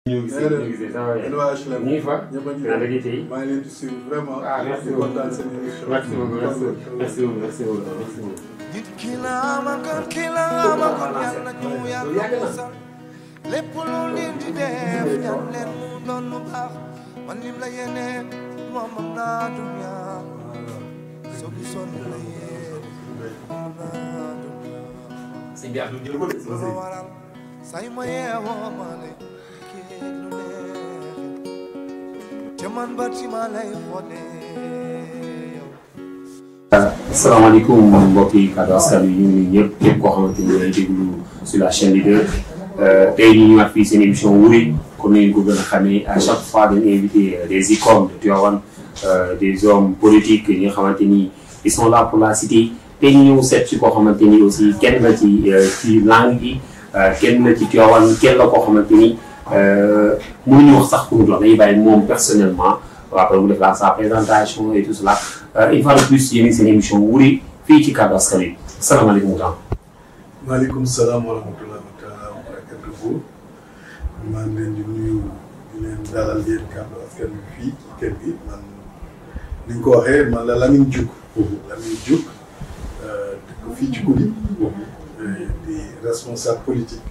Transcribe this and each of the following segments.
ñu ngi si ça va ñu ngi fa. naan la ñuy tey. maa ngi leen di suivre vraiment. ah merci beaucoup kontaan seen émission. merci beaucoup merci beaucoup merci beaucoup. nit ki la amagoon ki la amagoon yàlla ñu yàlla musal lépp lu leen di def ñaan leen mu doon lu baax man lim la yéene moom am naa dunya soo gisoon la yéene am naa dunya. sëñ bi Abdou jël ko de. loolu waral say ma yeewoo ma ne kii lu neex te man ba ci ma lay xoolee. asalaamaaleykum mbokk yi Kaddu Askan Wi ñu ngi ñëpp képp koo xamante ni lay déglu sur la chaîne Leader tey ñu ñëwaat fii seen émission Wuri comme ni ngeen ko gën a xamee à chaque fois dañuy invité des icônes de Tivaouane des hommes politiques yi nga xamante ni ils sont là pour la cité tey ñu ñëw seet ci koo xamante ni aussi kenn la ci langue yi kenn la ci Tivaouane kenn la koo xamante ni mënuñu wax sax pour dox dañuy bàyyi moom personnellement. waaw après mu def la sa présentation et tout cela une fois de plus yéen seen émission Wuri fii ci Kaddu Askan Wi salaamaaleykum wa rahmatulah. maaleykum salaam wa rahmatulah wa barakatuhu. maa ngi leen di nuyu di leen dalal yéen Kaddu Askan Wi fii ci kër gi man ni ñu ko waxee man la Lamine Diouk. Lamine Diouk dëkk fii ci Kouly. di responsable politique.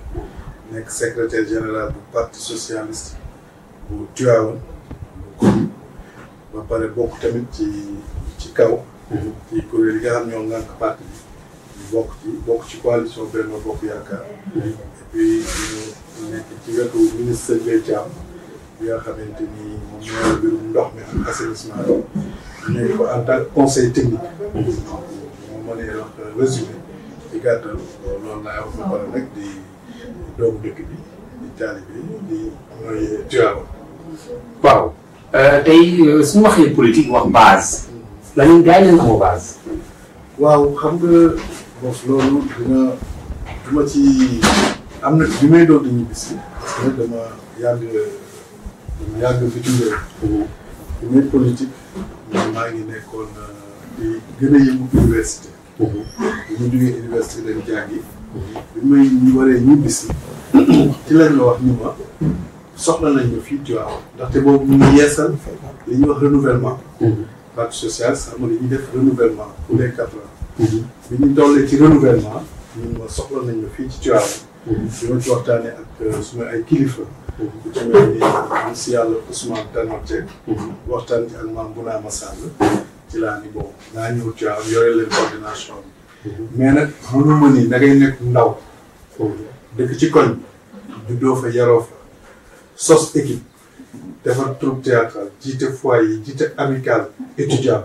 nekk secrétaire général bu parti socialiste bu Tivaouane bu Kouly. ba pare bokk tamit ci kaw. ci kuréel yi nga xam ñoo ngànk parti bi bokk ci coalition Benno Bokk Yaakaar. et puis ñu nekk ci wetu ministre Ndiaye Thiam bi nga xamante ni moom mooy mbirum ndox mi ak assainissement bi. ñu nekk ko en tant que conseil technique. moom moo mënee wax résumé ci gàttal loolu laay wax ba pare nag di doomu dëkk bi di taalibe di mooy Tivaouane. waaw. tey suñu waxee politique wax base la ñuy gars yi leen amoo base. waaw xam nga bof loolu duma ci am na bi may doon di ñibbisi parce que dama yàgg bitim réew. bi may politique maa ngi nekkoon di gën a yëngu université. bi ñu jógee université dañ jàngi. bi may waree ñibbisi ci lañ la wax ni ma soxla nañ ñu fii Tivaouane ndaxte boobu ñu ngi yeesal li ñuy wax renouvellement. parti social sax ma dañuy def renouvellement tous les 4 ans. bi ñu tollee ci renouvellement ñun ma soxla nañ ñu fii ci Tivaouane. bi ma ci waxtaanee ak suma ay kilifa. ku ci mel ni am si yàlla Ousmane Tanor Dieng. waxtaan ci ak maam Bounama Sall. ci laa ni bon naa ñëw Tivaouane yore leen coordination bi. mais nag mënuma ni da ngay nekk ndaw. dëkk ci koñ juddoo fa yaroo fa. sos équipe defar troupe théâtrale jiite foyer yi jiite amical étudiant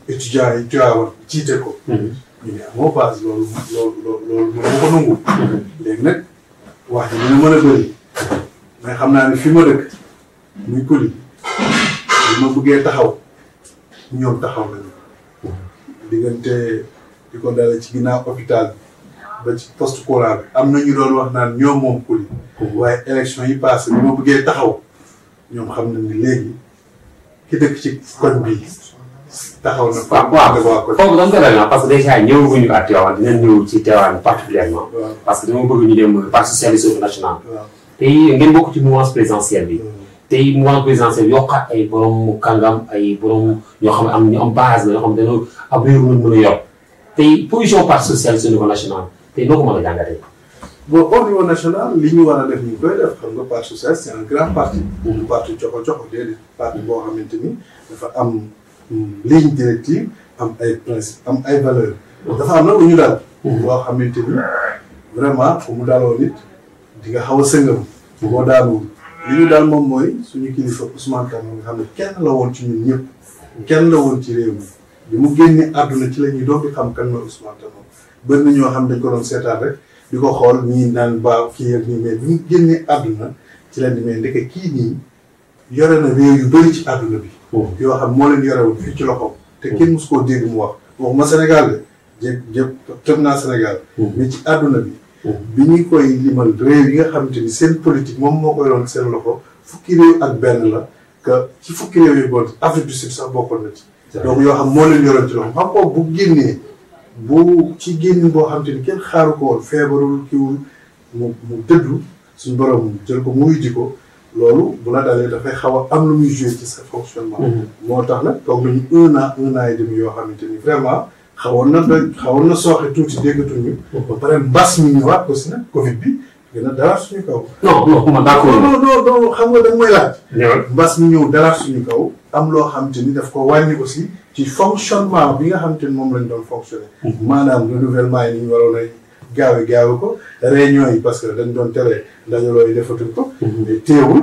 yi Tivaouane jiite ko ñu ne amoo base loolu mën ma ko nangu léegi nag wax ji dina mën a bëri mais xam naa ne fi ma dëkk muy Kouly bi ma bëggee taxaw ñoom taxaw nañu diggante di ko dale ci ginnaaw hôpital bi ba ci poste courant bi am na ñu doon wax naan ñoom moom Kouly waaye élection yi passé bi ma bëggee taxaw ñoom xam nañ ni léegi ki dëkk ci koñ bi taxaw na. waaw foofu dama ko demee parce que déjà ñëwaguñu à Tivaouane dinañ ñëw ci Tivaouane particulièrement parce que dama bëgg ñu dem parti socialiste national. tey ngeen bokk ci mouvance présidentielle bi. tey mouvance présidentielle yokkaat ay borom kàngam ay borom ñoo xam ne am ñu am base la ñoo xam ne dañoo ab réew mi mën a yor tey position parti socialiste au niveau national tey noo ko mën a jàngatee. bon au niveau national li ñu war a def ñu koy def xam nga parti socialiste c'est un grand parti. du parti joxo déedéet parti boo xamante ni dafa am ligne directive am ay principe am ay valeurs. dafa am na lu ñu daal. boo xamante ni vraiment fu mu daloo nit di nga xaw a sëngam. boo daanul li ñu daal moom mooy suñu kilifa Ousmane Tanor nga xam ne kenn la woon ci ñun ñëpp. kenn la woon ci réew mi bi mu génnee àdduna ci la ñuy doog di xam kan mooy Ousmane Tanor bëri na ñoo xam dañ ko doon seetaan rek. di ko xool ñii naan baaw kii ak nii mais bi mu génnee àdduna ci leen di mais ndeke kii nii yore na réew yu bëri ci àdduna bi. yoo xam moo leen yorewul fii ci loxoom. te kenn mosu koo dégg mu wax waxuma Sénégal de jëm naa Sénégal. mais ci àdduna bi. bi ñu koy limal réew yi nga xamante ni seen politique moom moo koy yoroon seen loxo fukki réew ak benn la que ci fukki réew yi bon Afrique du Sud sax bokkoon na ci. donc yoo xam moo leen yoroon ci loxoom xam ko bu génnee. bu ci génn boo xam te ni kenn xaaru ko woon feebarul kiwul mu dëddu suñu borom jël ko mu wujji ko loolu bu la dalee dafay xaw a am lu muy joué ci sa fonctionnement. moo tax nag toog nañu un an et demi yoo xamante ni vraiment xawoon na sooxe tuuti déggatuñu. ba pare mbas mi ñëwaat aussi nag Covid bi gën a dalaat suñu kaw. non man d'accord non xam nga da nga may laaj. mbas mi ñëw dalaat suñu kaw am loo xamante ni daf ko wàññi aussi ci fonctionnement bi nga xamante ni moom lañ doon fonctionner. maanaam renouvellement yi ni ñu waroon a gaawe ko réunion yi parce que dañ doon tere ndajaloo yi defatuñ ko. mais teewul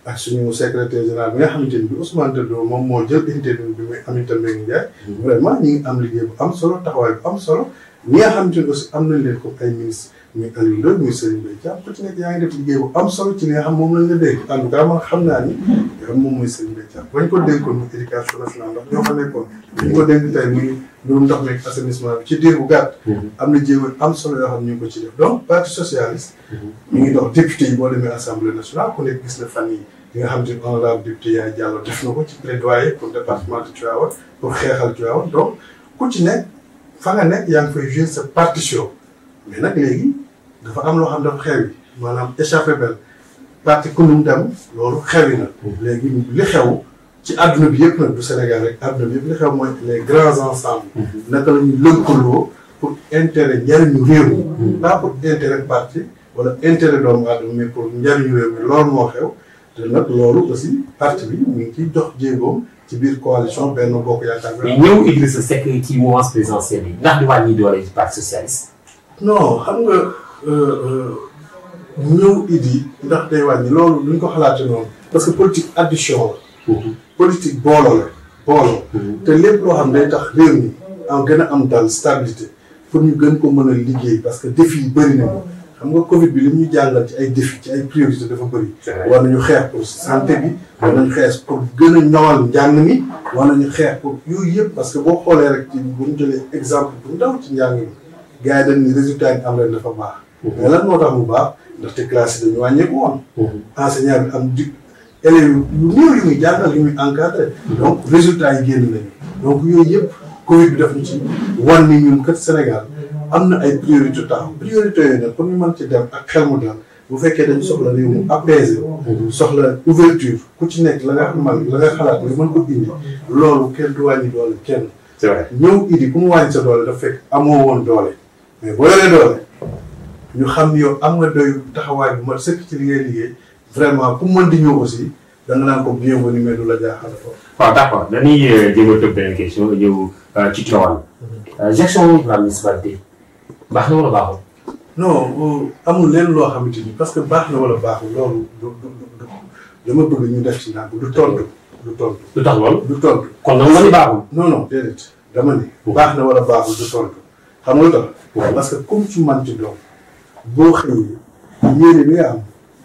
ak suñu secrétaire général bi nga xamante ni bi Ousmane Teddo moom moo jël intérim bi muy Aminata Mbengue Ndiaye. vraiment ñi ngi am liggéey bu am solo taxawaay bu am solo ñi nga xamante ni aussi am nañ leen comme ay ministre muy Aliou Ndoye muy Serigne Mbaye Thiam ku ci nekk yaa ngi def liggéey bu am solo ci li nga xam moom lañ la dégg en tout cas man xam naa ni moom mooy Serigne Mbaye Thiam bañ ko dénkoon muy éducation nationale ndax ñoo fa nekkoon ñu ko dénk tey muy mbirum ndox mi assainissement bi ci diir bu gàtt am na jéego am solo yoo xam ne ñu ngi ko ci def donc parti socialiste ñu ngi dox député yi boo demee assemblée nationale ku nekk gis na fan yi li nga xam te honorable député Yaay Diallo def na ko ci plaidoyer pour département de Tivaouane pour xeexal Tivaouane donc ku ci nekk fa nga nekk yaa ngi fay jouer sa partition mais nag léegi dafa am loo xam dafa xewi maanaam échappé belle parti kunum dem loolu xewi na léegi li xew ci àdduna bi yëpp nag du Sénégal rek àdduna bi yëpp li xew mooy les grands ensembles naka la ñu lëkkaloo pour intérêt njariñu réew mi pas pour intérêt parti wala intérêt doomu aadama mais pour njariñu réew mi loolu moo xew te nag loolu aussi parti bi mu ngi ciy dox jéegoom ci biir coalition Benno Bokk Yaakaar bi. mais ñëw Idrissa Seck ci mouvance présidentielle yi ndax di wàññi doole ci parti socialiste. non xam nga ñëw Idi ndax day wàññi loolu duñ ko xalaatee noonu. parce que politique addition la. politique booloo la te lépp loo xam day tax réew mi am gën a am dal stabilité pour ñu gën ko mën a liggéey parce que défi yi bëri nañu. xam nga Covid bi li ñu jàngal ci ay défi ci ay priorité dafa bëri. war nañu xeex pour santé bi. war nañu xeex pour gën a ñoŋal njàng mi. war nañu xeex pour yooyu yëpp parce que boo xoolee rek ci bu ñu jëlee exemple bu ndaw ci njàng mi gars yi dañ ni résultat yi am ren dafa baax. mais lan moo tax mu baax ndaxte classe yi dañu wàññeeku woon. enseignant bi am di élèves yu néew yu muy jàngal yu muy encadré. donc résultat yi génn nañu. donc yooyu yëpp Covid bi daf ñu ci wan ni ñun kat Sénégal. am na ay priorité taxaw priorité yooyu nag pour ñu mën ci dem ak xel mu dal bu fekkee dañu soxla réew mu apaisé soxla ouverture ku ci nekk la nga xam la nga xalaat nga mën ko indi loolu kenn du wàññi doole kenn. c'est vrai ñëw Idi ku mu wàññi sa doole dafa fekk amoo woon doole mais boo yoree doole ñu xam ni yow am nga doy taxawaay bu mat sëkk ci li ngay liggéey vraiment ku mën di ñëw aussi da nga naan ko bienvenue mais du la jaaxal ko. waaw d'accord dañuy jéem a tëb benn question ñëw ci Tivaouane gestion de la municipalité. baax na wala baaxul. non amul leen loo xamante ni parce que baax na wala baaxul loolu dama bëgg ñu def ci naan du tontu. lu tax loolu. du tontu kon nag nga ni baaxul. non déedéet dama ni. baax na wala baaxul du tontu. xam nga lu tax. parce que comme ci man ci doom boo xëyee yéene bi nga am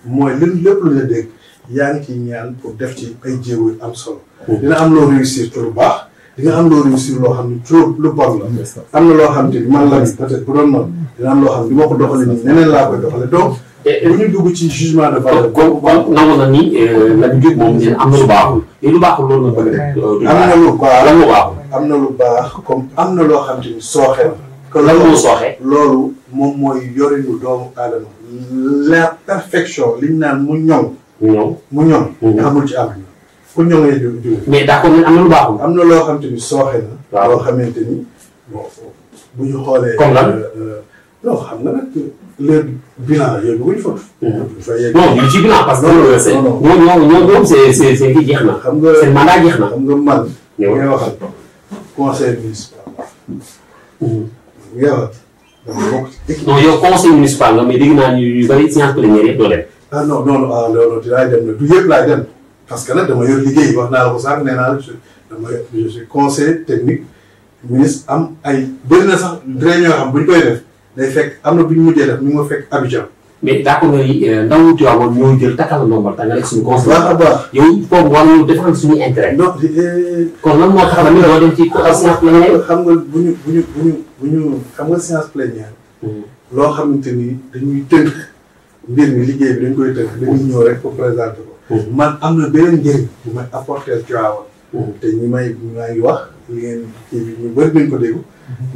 mooy lépp lu la dégg yaa ngi ciy ñaan pour def ci ay jéego yu am solo. dina am loo réussir ci lu baax. di nga am loo réussir loo xam ne trop lu bon la. am na loo xam te ni man la peut-être bu doon man dina am loo xam ne di ma ko doxalee nii neneen laa koy doxalee donc. bu ñu dugg ci jugement de valeur. kon nangu na ni Lamine Diouf moom nee na am na lu baaxul. te lu baaxul loolu nga bëgg rek. am na lu baax lan moo baaxul. am na lu baax comme am na loo xam te ni sooxe la. kon lan moo sooxe. loolu moom mooy yorinu doomu aadama. la perfection liñ naan mu ñoŋ. mu ñoŋ. amul ci àdduna. ku ñoŋee jiw. mais d'accord am na lu baaxul. am na loo xam te ni sooxe na. waaw loo xamante ni bon bu ñu xoolee. comme lan. non xam nga nag léegi bilan yooyu bëgguñ fa. non ñu ci bilan parce que. ñoom c'est kii jeex na. xam nga seen mandat jeex na. xam nga man. ngay waxal conseil municipal. ngay waxal. donc bokk ci équipe. non yow conseil municipal nga mais dégg naa ñu bëri séance plénière yëpp doo dem. ah non dinaa dem nag du yëpp laay dem. parce que nag dama yor liggéey wax naa la ko sànq nee naa la je suis conseiller technique ministre am ay bëri na sax réunion yoo xam bu ñu koy def day fekk am na bu ñu mujjee def ñu ngi ma fekk Abidjan. mais d'accord nga ni ndaw Tivaouane ñoo jël takkal la ndombal tànga rek suñu conseil. baax a baax yow foofu war nañu défendre suñu intérêt. donc kon lan moo tax tamit doo dem ci séance plénière. xam nga bu ñu xam nga séance plénière. loo xamante ni dañuy tënk mbir mi liggéey bi dañ koy tënk dañuy ñëw rek pour présenter ko. man am na beneen njëriñ bu may apporter Tivaouane. te maa ngi wax li ngeen kii bi ñu bëri nañ ko dégg.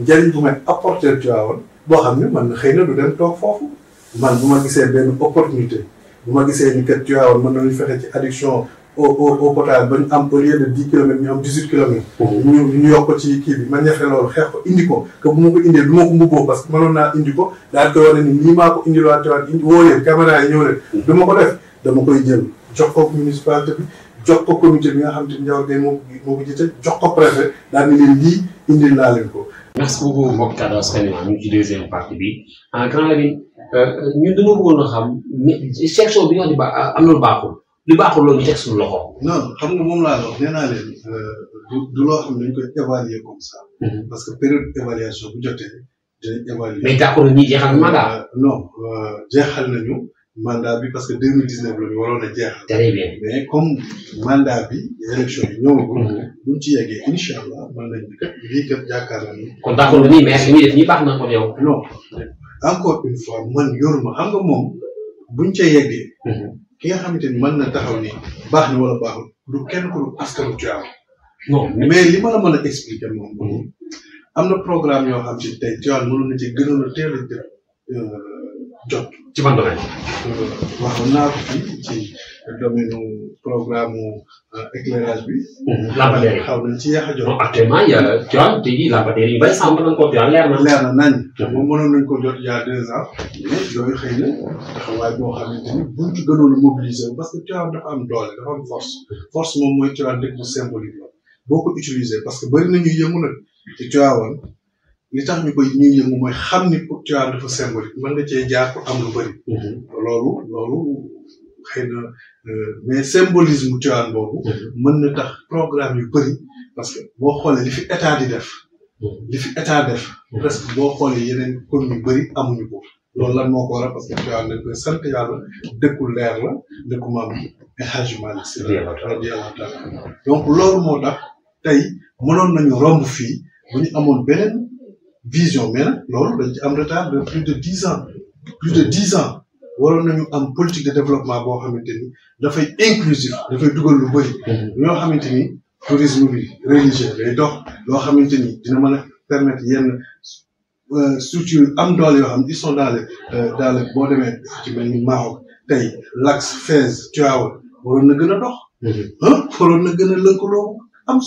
njëriñ bu may apporter Tivaouane boo xam ne man xëy na du dem toog foofu man bu ma gisee benn opportunité bu ma gisee ni kat Tivaouane mën nañu fexe ci adduction au potable ba ñu am au lieu de 10 kilomètres ñu am 18 kilomètres. ñu yokk ko ci kii bi ma ñafe loolu xeex ko indi ko que bu ma ko indee du ma ko mbubboo parce que mënoon naa indi ko daal koy wane ni nii maa ko indil waa Tivaouane indi woo leen caméra yi ñëw leen. du ma ko def dama koy jël jox ko municipalité bi jox ko comité bi nga xam te ni Ndiaw Gueye moo ko jiite jox ko préfet daal ni leen lii indil naa leen ko. merci beaucoup mbokk Kaddu Askan Wi ñu ngi ci deuxième partie bi Grand Lamine ñun dañoo bëggoon a xam section bi nga xam ne am na lu baaxul lu baaxul loolu ñu teg suñu loxo. non xam nga moom laa wax nee naa leen du loo xam ne dañ koy évaluer comme ça. parce que période évaluation bu jotee dinañ évaluer. mais d'accord ñi jeexal mandat. non jeexal nañu mandat bi parce que 2019 la ñu waroon a jeexal. très bien mais comme mandat bi élection yi ñëwagul. buñ ci yeggee incha allah mën nañ kat lii kat yaakaar naa ni. kon d'accord nii mais li muy def nii baax na kon yow. non encore une fois man yoruma xam nga moom buñ ca yeggee. ki nga xamante ni mën na taxaw ni baax na wala baaxul du kenn ku askanu Tivaouane. non mais li ma la mën a expliquer moom. am na programme yoo xam ci tey Tivaouane mënoon na ci gënoon a teel a jot. ci ban domaine. waxoon naa ko fii ci domaine programme éclairage bi. lampadaire yi xaw nañ ci yéex a jot. non actuellement y a Tivaouane tey jii lampadaire yi bari sàmm nañ ko Tivaouane leer na. leer na nañ. te moom mënoon nañ ko jot il y a 2 ans. mais yooyu xëy na taxawaay boo xamante ni buñ ci gënoon a mobiliser parce que Tivaouane dafa am doole dafa am force moom mooy Tivaouane dëkk bu symbolique la boo ko utiliser parce que bari na ñuy yëngu nag ci Tivaouane li tax ñu koy ñuy yëngu mooy xam ni pour Tivaouane dafa symbolique mën nga cee jaar pour am lu bari. loolu xëy na mais symbolisme Tivaouane boobu. mën na tax programme yu bari parce que boo xoolee li fi état di def. presque boo xoolee yeneen communes yu bari amuñu ko. loolu lan moo ko waral parce que Tivaouane dañ koy sant yàlla dëkku leer la dëkku maam El Hadj Malick Sy radiyallahu taala donc loolu moo tax tey mënoon nañu romb fii bu ñu amoon beneen vision mais nag loolu dañ ci am retard de plus de 10 ans waroon nañu am politique de développement boo xamante ni dafay inclusif dafay dugal lu bëri ñoo xamante ni tourisme bi religieux day dox loo xamante ni dina mën a permettre yenn structure am doole yoo xam ils sont dans les boo demee ci mel ni Maroc tey Lax Fès Tivaouane waroon na gën a dox waroon na gën a lëkkaloo am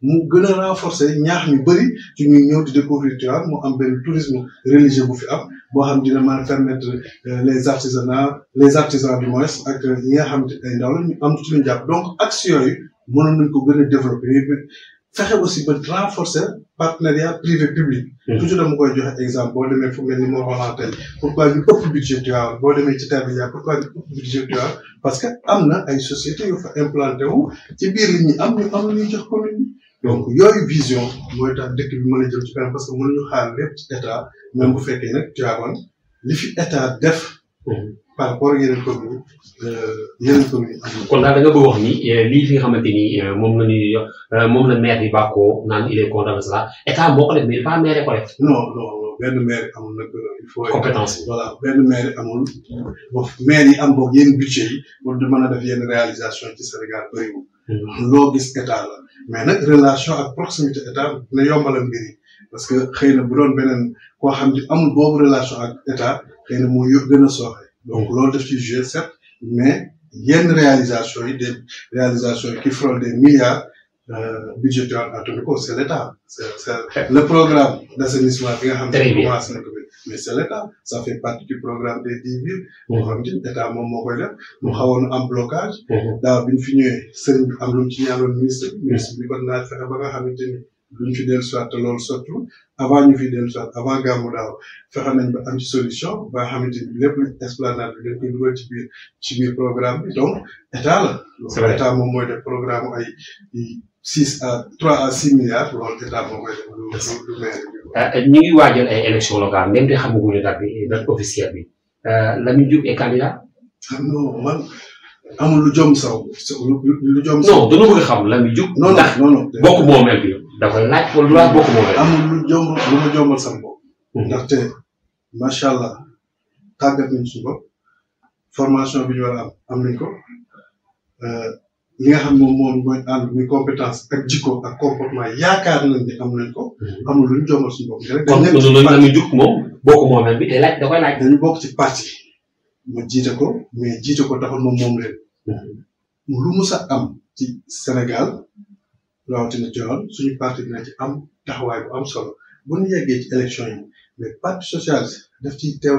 mu gën a renforcer ñaax ñu bëri ci ñuy ñëw di découvrir Tivaouane mu am benn tourisme religieux bu fi am boo xam dina mën a permettre les artisans du moins ak ñi nga xam ne ay ndaw la ñu am ci luñ jàpp donc action yooyu mënoon nañ ko gën a développer fexe aussi ba renforcer partenariat privé public. toujours dama koy joxe exemple boo demee fu mel ni moo waxoon tey pourquoi ñu ëpp budget Tivaouane boo demee ci Tabia pourquoi ñu ëpp budget Tivaouane parce que am na ay sociétés yu fa implanté wu ci biir li ñuy am lu ñuy jox commune bi donc yooyu vision mooy tax dëkk bi mën a jëm ci kanam parce que mënuñu xaar lépp ci état même bu fekkee nag Tivaouane li fi état def. par rapport ak yeneen communes kon daal da nga bëgg wax ni lii fi nga xamante ni moom la maire bi bàkkoo naan il est content de cela état moo ko def mais pas maire ko def. non benn maire amul nag il faut. compétence voilà benn maire amul maire yi am boog yenn budget yi pour di mën a def yenn réalisation ci Sénégal bëriwul. loo gis état la mais nag relation ak proximité état na yombalal mbir yi parce que xëy na bu doon beneen koo xam ne amul boobu relation ak état xëy na moo gën a sooxe. donc loolu def ci jouer certes mais yenn réalisation yi des réalisations qui frôlent des milliards budgétaires attendu ko c'est l'État c'est le programme d'assainissement bi nga xam ne commencé na ko mais c'est l'État ça fait partie du programme des 10 villes moo xam ne état moom moo koy def mu xawoon am blocage daaw bi ñu fi ñëwee sëriñ bi am lu mu ci ñaanoon ministre bi kon naa fexe ba nga xamante ni duñ fi dellu soit te loolu surtout avant ñu fi dellu soit avant gàmmu daaw fexe nañ ba am ci solution ba nga xamante ni lépp lu esplanade bi dañ koy dugal ci biir programme bi donc état la. c'est vrai état moom mooy def programme ay 3 à 6 milliards loolu état moom mooy def lu maire. ñu ngi waajal ay élections locales même te xamaguñu date officielle bi Lamine Diouf est candidat. non man amul lu jom saw lu jom. non dañoo bëgg a xam Lamine Diouf. non bokk moomeel bi. dafa laaj wala lu laaj bokk moomeel. amul lu ma jombal sama bopp. ndaxte macha allah tàggat nañ suñu bopp formation bi ñu war a am nañ ko li nga xam moom mooy ànd muy compétence ak jikko ak comportement yaakaar nañ ni am nañ ko. amul lu ñu jombal suñu bopp. kon loolu la ñu jug moom bokk moomeel bi te laaj da koy laaj. dañu bokk ci parti ma jiite ko mais jiite ko taxul moom leen. lu mu sa am ci Sénégal rawatina Tivaouane suñu parti dina ci am taxawaay bu am solo bu ñu yeggee ci élection yi mais parti socialiste daf ciy teew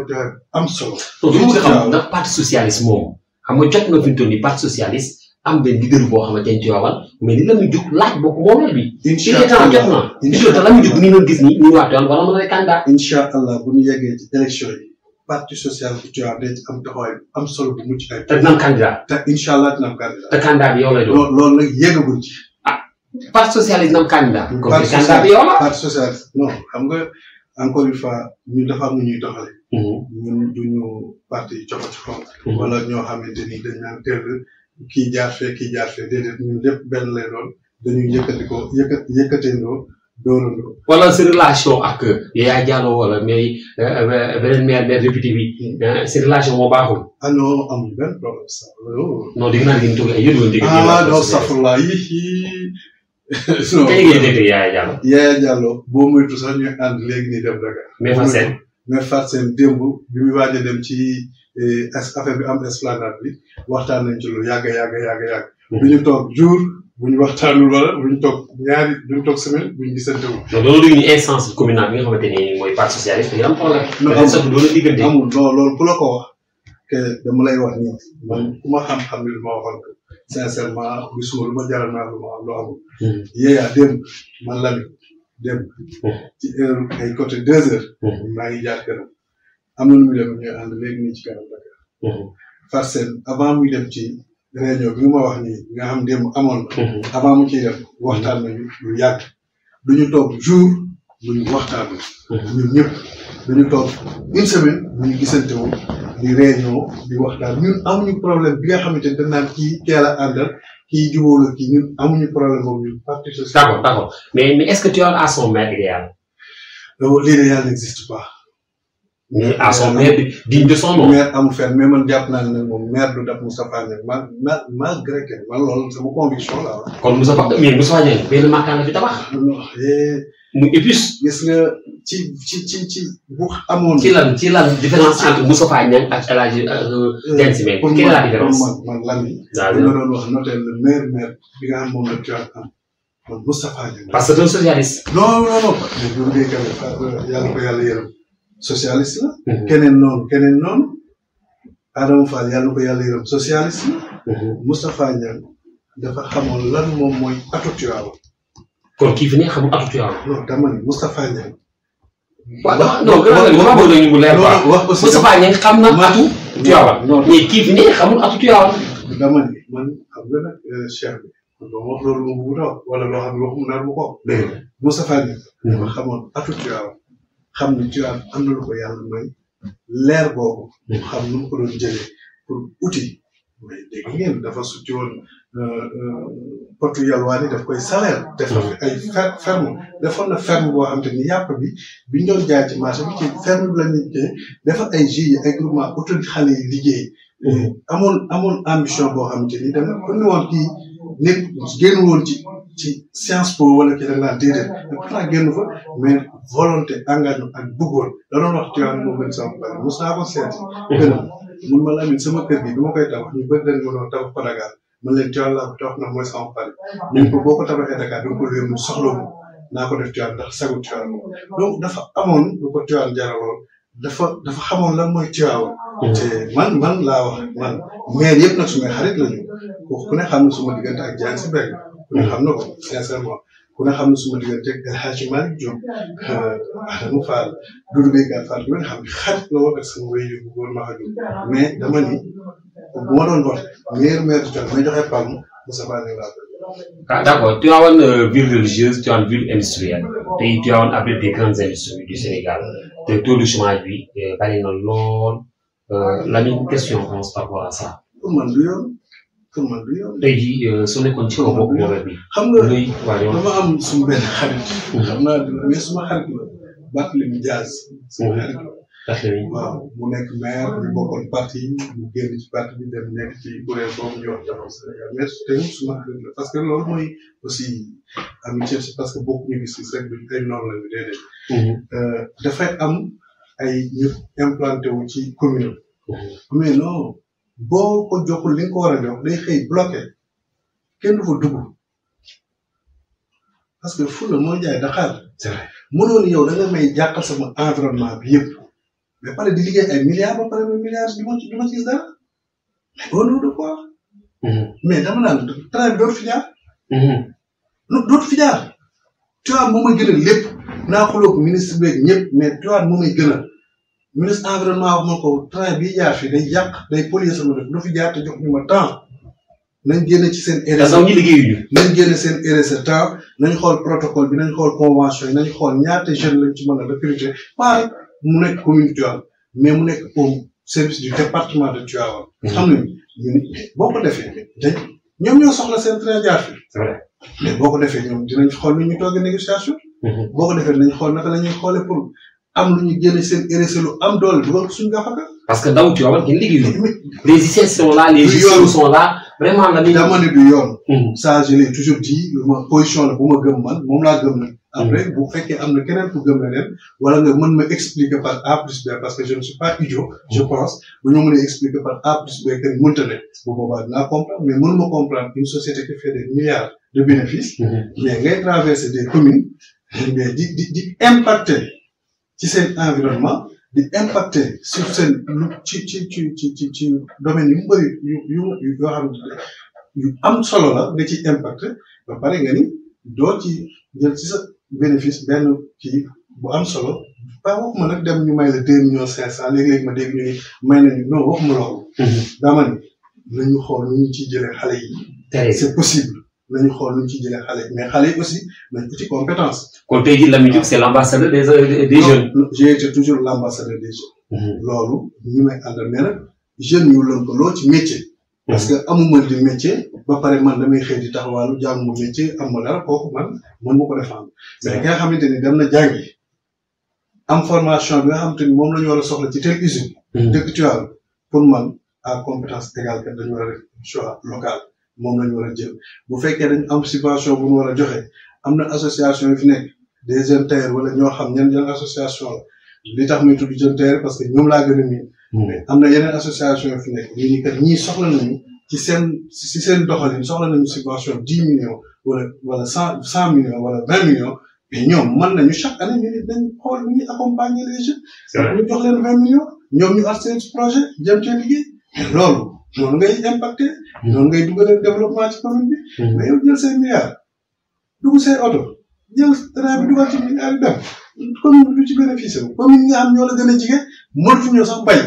am solo. li ci xam ndax parti socialiste moom xam nga jot nga fi mu toll nii parti socialiste am benn leader boo xamante ne Tivaouane mais li la muy jóg laaj bokk moomeel bi. incha allah jot na. incha allah la muy jóg ni nga gis nii ñu waa Tivaouane wala mën a candidat. incha allah bu ñu yeggee ci élection yi parti socialiste Tivaouane dañ ci am taxawaay am solo bu mucc ay. te dina am candidat. te incha allah dina am candidat. te candidat bi yow lay doon. loolu nag yeggaguñ ci. parti socialiste dina am candidat. comme candidat bi yow la. parti socialiste non xam nga encore une fois ñun dafa am nu ñuy doxale ñun duñu parti coxo wala ñoo xamante ni dañ naan teel kii jaar fee déedéet ñun lépp benn lay doon dañuy yëkkateendoo doorandoo. wala sa relation ak Yaya Diallo wala mais beneen maire député bi sa relation moo baaxul. ah non amul benn problème sax. non dégg naa ngeen toog ay yëngu dégg. non safurlaa yi. non tey ngeen dégg Yaya Diallo. Yaya Diallo boo moytu sax ñuy ànd léegi nii dem Dakar. mais Fatou Sène démb bi mu waaj a dem ci affaire bi am esplanade bi waxtaan nañ ci lu yàgg. bu ñu toog jour bu ñu waxtaanul wala bu ñu toog bu ñu toog semaine bu ñu gisante wu. donc loolu ñu instance communale bi nga xamante ni mooy parti socialiste dañuy am problème. amul loolu ku la ko wax que dama lay wax nii man ku ma xam-xam ni lu ma waxoon ko sincèrement gisuma lu ma jaral naa lu ma am loo amul. Yaya démb man Lamine démb ci heure ay côté 2 heures. maa ngi jaar këram am na nu muy dem ñooy ànd léegi nii ci kanam Dakar. Fatou Sène avant muy dem ci réunion bi nga ma wax nii nga xam démb amoon na. avant mu ciy dem waxtaan nañu lu yàgg duñu toog jour duñu waxtaan ñun ñëpp duñu toog une semaine duñu gisante wu di réunion di waxtaan ñun amuñu problème bi nga xamante ne dañ naan kii teel a àndal kii jubóo la kii ñun amuñu problème boobu ñun parti social. d'accord mais est-ce que Tivaouane a son maire idéal. L'idéal n'existe pas. mais à son maire digne de son nom. maire amul fenn mais man jàpp naa ne nag moom maire du dab Moustapha Niasse malgré que man loolu sama conviction la kon Moustapha Niasse benn makkaan la fi tabax. mu épice. gis nga ci bu amoon. ci lan différence entre Moustapha Niasse ak El Hadj Diagne Sy Mbengue. quelle est la différence man Lamine. waaw li ma doon wax noter le meilleur maire bi nga xam moom la Tivaouane am man Moustapha Niasse. parce que c'est un socialiste. non. yàlla ko yàlla yërëm. socialiste la. keneen noonu. Adama Fall yàlla ko yàlla yërëm socialiste la. Moustapha Niasse dafa xamoon lan moom mooy atu Tivaouane. kon kii fi ne xamul atu Tivaouane. non dama ni Moustapha Niasse. waaw non dama bëgg nañu bu leer quoi. wax aussi Moustapha Niasse xam na atu Tivaouane. non mais kii fi ne xamul atu Tivaouane. dama ni man xam nga nag Cheikh bi. donc wax loolu moom bu taw wala loo xam ne waxum naa bu ko. dëgg la Moustapha Niasse. dafa xamoon atu Tivaouane. xam ni Tivaouane am na lu ko yàlla may leer boobu. xam nu mu ko doon jëlee pour outil. mais dégg ngeen dafa suti woon potu yalwaani daf koy salaire. def na fi ay ferme defoon na ferme boo xam te ni yàpp bi biñ doon jaay ci marché bi ci ferme bi la ñu defar ay GIE ay groupement auto xale yi liggéey. amoon ambition boo xam te ni dana ko ni woon kii nit génn woon ci Sciences Po wala ki da naan déedéet mais pourtant génn fa mais volonté engagement ak bëggoon da doon wax Tivaouane moo gën sama pare mos naa ko seeti. mun ma Lamine sama kër gi bi ma koy tabax ñu bëri dañ ma doon tabax Padagal man leen Tivaouane laa ko tabax ndax mooy sama pare. ñu ko boo ko tabaxee Dakar da nga ko luwee mu soxla mu naa ko def Tivaouane ndax sagu Tivaouane moom donc dafa amoon lu ko Tivaouane jaraloon dafa xamoon lan mooy Tivaouane. te man laa wax man maire yëpp nag sumay xarit lañu ku ne xam na suma diggante ak Diagne Sy Mbengue ku ne xam na ko sincèrement ku ne xam na suma diggante ak El Hadj Malick Diop Adama Fall Doudou Béykat Fall ku ne xam ne xarit la woon ak sama wéy bu góor ma xajul mais dama ni bu ma doon wax maire du Tivaouane may joxe palme Moustapha Niasse laa koy. d'accord Tivaouane ville religieuse Tivaouane ville industrielle tey Tivaouane abrite des grandes industries du Sénégal te taux de chômage bi bari na lool. La même question on se par rapport à ça. pour man du yoon. tey jii su nekkoon ci kaw bopp bi. xam nga dama am suma benn xarit. xam naa mais suma xarit la Barthélémy Dias. suma xarit la. waaw mu nekk maire ñu bokkoon parti mu génn ci parti bi dem nekk ci kuréel boobu ñuy wax Taxawu Sénégal mais tey suma xarit la parce que loolu mooy aussi amitié parce que bokkuñu gis-gis rek duñ ay noonu la ñu déedéet. dafay am ay ñu implanté wu ci commune mais non boo ko joxul li nga ko war a jox day xëy bloqué kenn du fa dugg parce que fu la moo jaay Dakar. c'est vrai mënoon yow da nga may jàqal sama environnement bi yëpp mais pare di liggéey ay milliards ba pare milliards du ma ci gis dara au nom de quoi. mais dama naan train bi dootu fi jaar. dootu fi jaar. tu vois moom mooy gënal lépp naa xuloo ministre beeg ñëpp mais tu vois moom mooy gënal ministre environnement wax ma ko train bii jaar fi day yàq day polluer sama dëkk du fi jaar te jox ñu ma temps nañ génne ci seen. RSE ñi liggéeyuñu. nañ génne seen RSE temps nañ xool protocole bi nañ xool convention yi nañ xool ñaata jeunes lañ ci mën a recruter pas mu nekk commune Tivaouane mais mu nekk au service du département de Tivaouane. xam nañu ñun boo ko defee dañ ñoom ñoo soxla seen train jaar fi. c'est vrai mais boo ko defee ñoom dinañ xool ni ñu toogee négociation. boo ko defee dinañ xool naka la ñuy xoolee pour am lu ñu génne seen RSE lu am doole dugal suñu gafaka. parce que daw Tivaouane kenn liggéeyuñu. les ICS sont là les ICS sont là. vraiment la dama ne du yoon. ça je l'ai toujours dit ma position la bu ma gëm man moom laa gëm nag. après bu fekkee am na keneen ku gëm leneen wala nga mën ma expliquer par A plus B parce que je ne suis pas idiot. je pense bu ñu mën a expliquer par A plus B que mënta ne bu boobaa dinaa comprendre mais mënu ma comprendre une société qui fait des milliards de bénéfices. mais ngay traverser des communes mais di impacter ci seen environnement. di impacter sur seen ci domaine yu bëri yoo xam ne yu am solo la nga ci impacter ba pare nga ni doo ci jël ci sa bénéfice benn kii bu am solo ba waxuma nag dem ñu may la 2,5 millions léegi-léegi ma dégg ñu ni may nañu non waxuma loolu. dama ni nañu xool nu ñu ciy jëlee xale yi. c'est possible nañu xool nu ñu ciy jëlee xale yi mais xale yi aussi nañ ko ci compétence. kon tey jii Lamine Diouf c'est l'ambassadeur des jeunes. j'ai été toujours l'ambassadeur des jeunes. loolu ñu may àndal mais nag jeunes yu lëkkaloo ci métier. parce que amuma di métier ba pare man damay xëy di taxawaalu jànguma métier am ma dara kooku man mën ma ko défendre. mais nga xamante ni dem na jàngi am formation bi nga xamante ni moom la ñu war a soxla ci telle usine. dëkk Tivaouane pour man à compétence égale kat dañu war a def choix local moom la ñu war a jël bu fekkee dañu am subvention bu ñu war a joxe. am na association yu fi nekk des jeunes tailleurs wala ñoo xam yan association la li tax muy tudd jeunes tailleurs parce que ñoom laa gën a miin. mais am na yeneen association yu fi nekk ñu ni kat ñii soxla nañu ci seen doxalin soxla nañu subvention 10 millions wala 100 millions wala 20 millions mais ñoom mën nañu chaque année ñu dañ xool ñu accompagner les jeunes. ñu jox leen 20 millions ñoom ñu arrêté ci projet jëm cee liggéey mais loolu noonu ngay impacter. noonu ngay dugalee développement ci commune bi. mais yow jël say milliards. dugg say oto jël train bi dugal ci milliards dem commune bi du ci bénéficié wu commune nga am ñoo la gën a jige mënatuñoo sax bay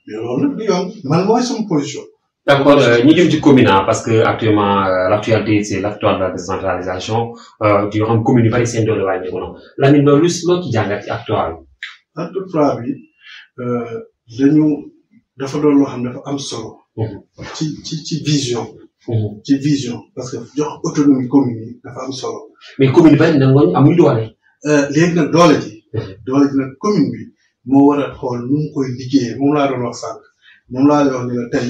mais loolu nag du yoon man mooy sama position. d'accord ñu jëm ci commune parce que actuellement l'actualité c'est l'actualité de la décentralisation di nga xam commune yu bari seen doole wàññeeku na Lamine loolu loo ci jàngat ci actuel bi. actuel bi dafa doon loo xam dafa am solo. ci vision. ci vision parce que jox autonomie commune yi dafa am solo. mais commune bari na ngooñ amuñ doole. léegi nag doole ji nag commune bi moo war a xool nu mu koy liggéeyee moom laa doon wax sànq moom laa doon wax ni la tey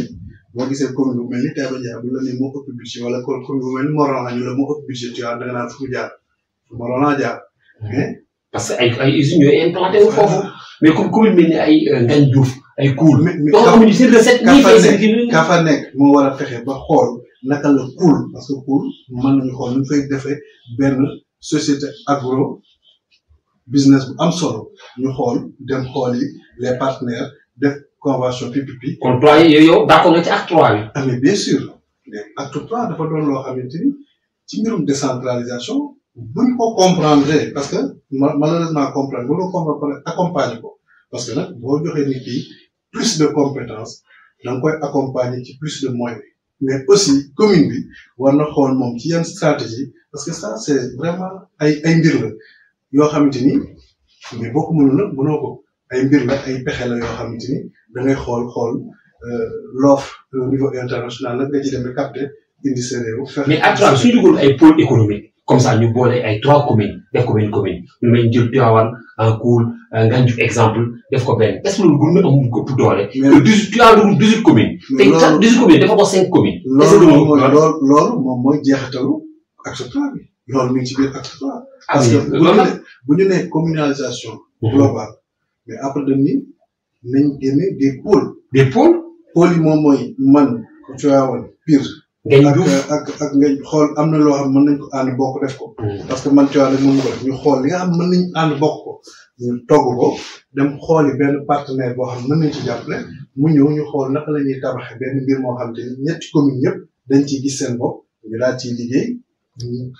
boo gisee commune bu mel ni Taïba Ndiaye bu la ni moo ëpp budget wala commune bu mel ni Morolan ñu la moo ëpp budget tu vois da nga naan fu mu jaar fu Morolan jaar mais. parce que ay usines ñooy implanté wu foofu mais comme commune mel ni ay Ngagne Diouf ay Koul. ka fa nekk moo war a fexe ba xool naka la Koul parce que Koul mën nañu xool nu fay defee benn société agro business bu am solo ñu xool dem xool yi les partenaires def convention PPP. kon 3 yi yow d'accord nga ci acte 3 bi. ah mais bien sûr mais acte 3 dafa doon loo xamante ni ci mbirum décentralisation buñ ko comprendre parce que malheureusement comprendre bu ñu comprendre accompagner ko parce que nag boo joxee nit ki plus de compétences da nga koy accompagner ci plus de moyens mais aussi commune bi war na xool moom ci yan stratégie parce que ça c'est vraiment ay mbir la yoo xamante ni mais boo ko mënul nag mënoo ko ay mbir la ay pexe la yoo xamante ni da ngay xool l'offre au niveau international nag nga ci dem capter indi sa réew. mais actuellement suñu duggoon ay pôle économique comme ça ñu boole ay 3 communes def ko benn commune ñu may jël Tivaouane en Koul Ngagne Diouf exemple def ko benn est-ce que loolu gën na am ko ëpp doole. mais 18 communes. te 18 communes dafa ko 5 communes. loolu moom mooy jeexitalu acte 3 bi loolu mi ngi ci biir acte 3. parce que bu ñu nee communalisation globale mais après dañ ni nañ génne des pôles des pôles. pôles yi moom mooy man tu vois woon pire. ak nga xool am na loo xam mën nañ ko ànd bokk def ko. parce que man tu vois rek mënu ko def ñu xool li nga xam mën nañ ànd bokk ko ñu togg ko dem xooli benn partenaire boo xam mën nañ ci jàppale mu ñëw ñu xool naka la ñuy tabaxee benn mbir moo xam te ni ñetti commune yëpp dañ ciy gis seen bopp ñu daal ciy liggéey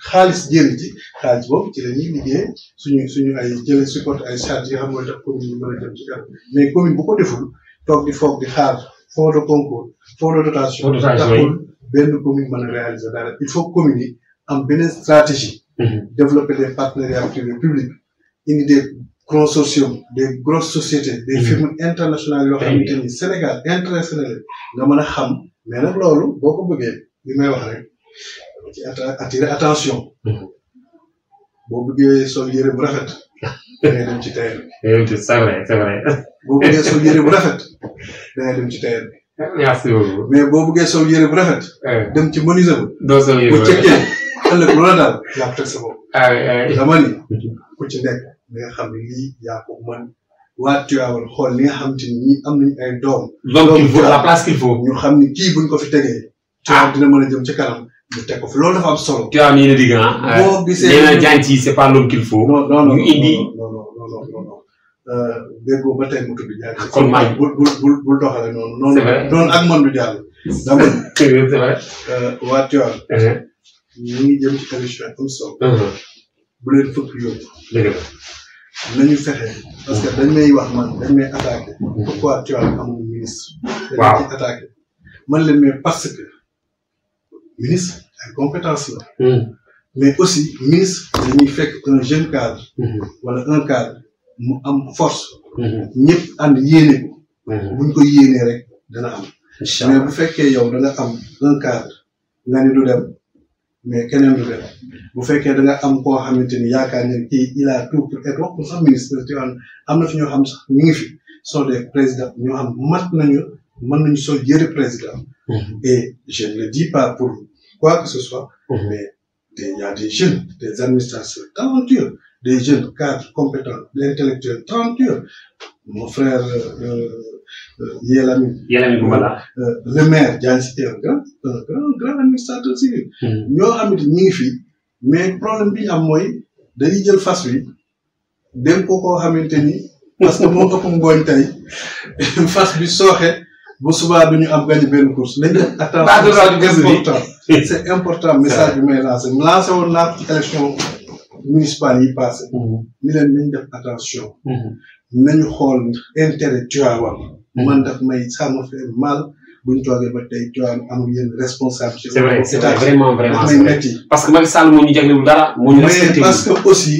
xaalis jëriñ ci xaalis boobu ci la ñuy liggéey suñu ay jëlee supporté ay charges yi nga xam mooy tax commune yi mën a jëm ci kanam mais commune bu ko deful toog di foog di xaar fonds de concours fonds de dotation taxul benn commune mën a réaliser dara il faut commune yi am beneen stratégie développer des partenariats privés publics indi des consortiums des grosses sociétés des firmes internationales yoo xamante ni Sénégal intéressé na leen nga mën a xam mais nag loolu boo ko bëggee li may wax rek ci attirer attention boo bëggee sol yére bu rafet da ngay dem ci tailleur bi c'est vrai boo bëggee sol yére bu rafet da ngay dem ci tailleur bi merci beaucoup mais boo bëggee sol yére bu rafet dem ci menuisier ba doo sol yére bu cekkee ëllëg lu la daal yaa teg sa bopp dama ni ku ci nekk da nga xam ne lii yaa ko mën waa Tivaouane xool li nga xam te ni ñi am nañu ay doom il faut la place qu'il faut ñu xam ni kii buñ ko fi tegee Tivaouane dina mën a jëm ci kanam ñu teg ko fi loolu dafa am solo Tivaouane yi ne digg boo gisee nee na Dianthi c'est pas l'homme qu'il faut non ñu indi déggoo ba tey mu tudd Dianthi kon maa bul doxale noonu noonu ak man du jàll dama c'est vrai waa Tivaouane ñu ngi jëm ci élection am solo bu leen fëkk yóbbu dëgg la nañu fexe parce que dañ may wax man dañ may attaqué pourquoi Tivaouane amul ministre dañ ci attaqué man leen mais parce que ministre ay compétence la mais aussi ministre dañuy fekk un jeune cadre wala un cadre mu am force ñëpp ànd yéene ko buñ ko yéenee rek dana am mais bu fekkee yow da nga am un cadre nga ni du dem mais keneen du dem bu fekkee da nga am koo xamante ni yaakaar ne kii il a tout pour être wax sax ministre Tivaouane am na fi ñoo xam sax ñu ngi fi sont des présidents ñoo xam mën nañu sol yëre président et je ne le dis pas pour quoi que ce soit mais il y a des jeunes des administrateurs talentueux des jeunes cadres compétents intellectuels talentueux mon frère Yelami voilà le maire Diagne c'était un grand administrateur civil ñoo xamante ñi ngi fi mais problème bi am mooy dañuy jël fas wi dem ko koo xamante ni parce que moo ëpp ngooñ tey fas bi sooxe bu subaa duñu am gañ benn course nañ def attention c'est important message bi may lancé woon naa ci élection municipale yi passé ni leen nañ def attention nañu xool intérêt Tivaouane man daf may ça me fait mal buñ toogee ba tey Tivaouane amul yenn responsabilité c'est vrai vraiment may metti parce que Macky Sall moo ñu jaglewul dara moo ñu respecté mais parce que aussi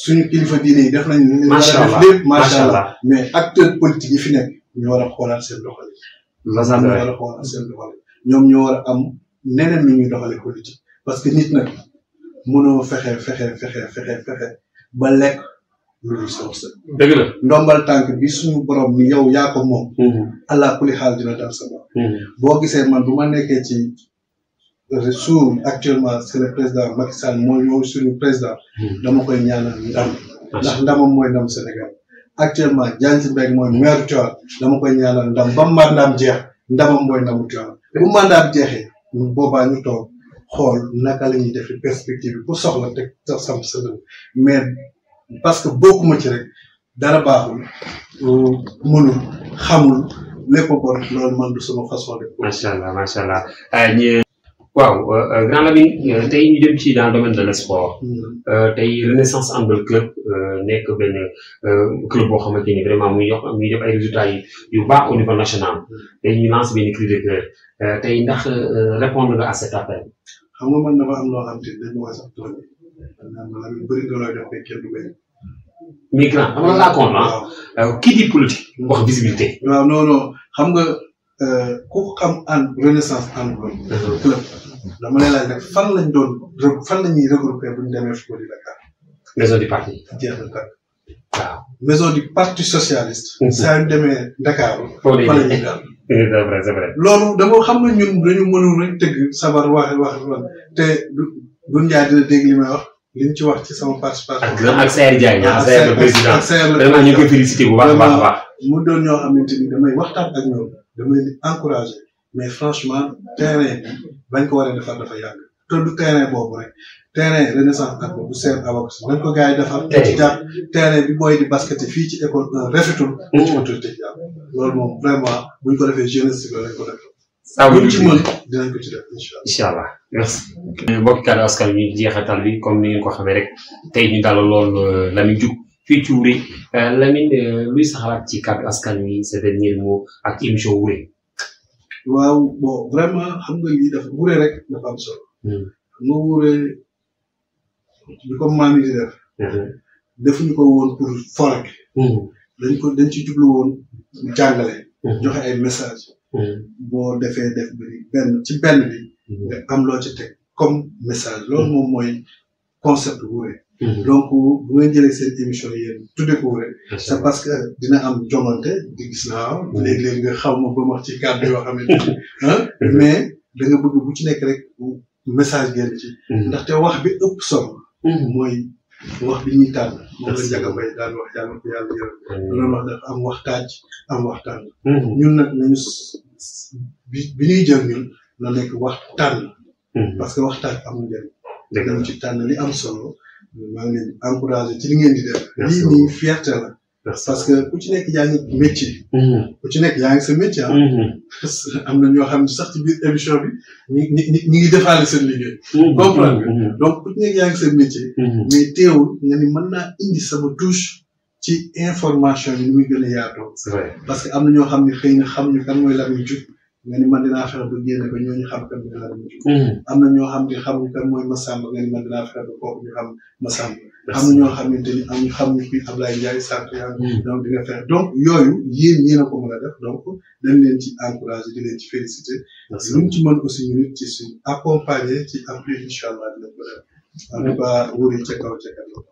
suñu kilifa diine yi def nañ li ñu war a def lépp macha allah mais acteurs politiques yi fi nekk ñu war a xoolaat seen doxalin ñu war a xoolaat seen doxalin ñoom ñoo war a am neneen ni ñuy doxale politique parce que nit nag mënoo fexe ba lekk loolu sa wërsëg dëgg la ndombal tànk bi suñu borom ni yow yaa ko moom allah kulli xaal dina dal sa bopp boo gisee man bu ma nekkee ci suuf actuellement c'est le président Macky Sall mooy ñëw suñu président dama koy ñaanal ndam ndax ndamam mooy ndam Sénégal actuellement Dianthi Mbengue mooy maire Tivaouane dama koy ñaanal ndam ba mandaam jeex ndamam mooy ndamu Tivaouane bu mandaam jeexee boobaa ñu toog xool naka la ñuy def perspective bi bu soxla teg samp sa dëgg mais parce que bokkuma ci rek dara baaxul mënul xamul lépp bon loolu man du sama façon de. macha allah waaw Grand Lamine tey ñu dem ci dans le domaine de l'esport tey Renaissance Handball Club nekk benn club boo xamante ni vraiment muy def ay résultats yu baax au niveau national tey ñu lance benn cri de cœur tey ndax répondre nga à cet appel. xam nga man dama am loo xam te dañu war a sax tool maanaam yu bëri nga looy def mais kenn du bëri. mais grand xam nga laa koon kii di politique wax visibilité. waaw non xam nga ku xam Renaissance Handball Club dama lay laaj rek fan la ñuy regrouper bu ñu demee football di Dakar. maison du parti. jeex na tàkk. waaw maison du parti socialiste. saa yu demee Dakar. foo lay fa la ñuy daal. c'est vrai. loolu dama xam ne ñun dañu mënul rek tëgg sabar wax te du Ndiaye dina dégg li may wax li ñu ci wax ci sama participation. ak Seydou Diagne Seydou le président vraiment ñu ngi koy félicité bu baax a baax. mu doon ñoo xamante ni damay waxtaan ak ñoom dama leen di encourager mais franchement terrain bi bañ ko war a defar dafa yàgg te du terrain boobu rek terrain renaissance ak bu seen avocat bañ ko gars yi defar ci jàpp terrain bi booy di basket fii ci école rafetul ci autorité jàpp loolu moom vraiment buñ ko defee jeunesse ci loolu lañ ko def buñ ci mën dinañ ko ci def incha allah merci mbokki Kaddu Askan Wi jeexatal bi comme ni ngeen ko xamee rek tey ñu dalal lool Lamine Diouf fii ci Wuré Lamine luy sa xalaat ci Kaddu Askan Wi sa dernier mot ak émission Wuré waaw bon vraiment xam nga lii dafa Wuré rek dafa am solo xam nga Wuré bi ko maam yi di def defuñu ko woon pour forek dañ ci jublu woon jàngale joxe ay message boo defee def bi benn bi nga am loo ci teg comme message loolu moom mooy concept Wuré donc bu ngeen jëlee seen émission yéen tudde ko Wuré c'est parce que dina am jongante di gis naa léeg-léeg nga xaw ma ba wax ci kàddu yoo xamante ni mais da nga bëgg bu ci nekk rek message génn ci ndaxte wax bi ëpp solo mooy wax bi ñuy tànn moom la Ndiaga Mbaye daan wax yàlla ko yàlla yërëm doon wax dafa am waxtaaj am waxtaan ñun nag nañu bi ñuy jël ñun na nekk waxtaan parce que waxtaan amul njëriñ dañu ci tànn li am solo maa ngi leen encouragé ci li ngeen di def lii nii fierté la parce que ku ci nekk yaa ngi métier ku ci nekk yaa ngi sa métier am na ñoo xam ne sax ci biir émission bi ñi ngi defaale seen liggéey comprendre nga donc ku ci nekk yaa ngi seen métier mais teewul nga ni mën naa indi sama touche ci information yi ni muy gën a yaatoo parce que am na ñoo xam ne xëy na xam ñu kan mooy Lamine Diouf nga ni man dinaa fexe ba génne ba ñooñu xam kan mooy Lamine Diouf am na ñoo xam ne xamuñu kan mooy Massamba nga ni man dinaa fexe ba kooku ñu xam Massamba am na ñoo xamante ni am ñu xamuñu kuy Ablaye Ndiaye sant yaa donc di nga fexe donc yooyu yéen a ko mën a def donc dañ leen ci encouragé di leen ci félicité lu mu ci mën aussi ñu nit ci suñ accompagner ci appui incha allah dina ko def en tout cas Wuré ca kaw ca kanam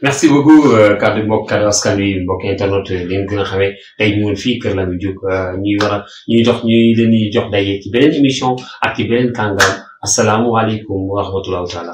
merci beaucoup kaddu mbokk Kaddu Askan Wi mbokk internet leen gën a xamee tey ñu woon fii kër Lamine Diouf ñuy leen di jox daje ci beneen émission ak ci beneen kàngaam asalaamualeykum wa rahmatulahu taala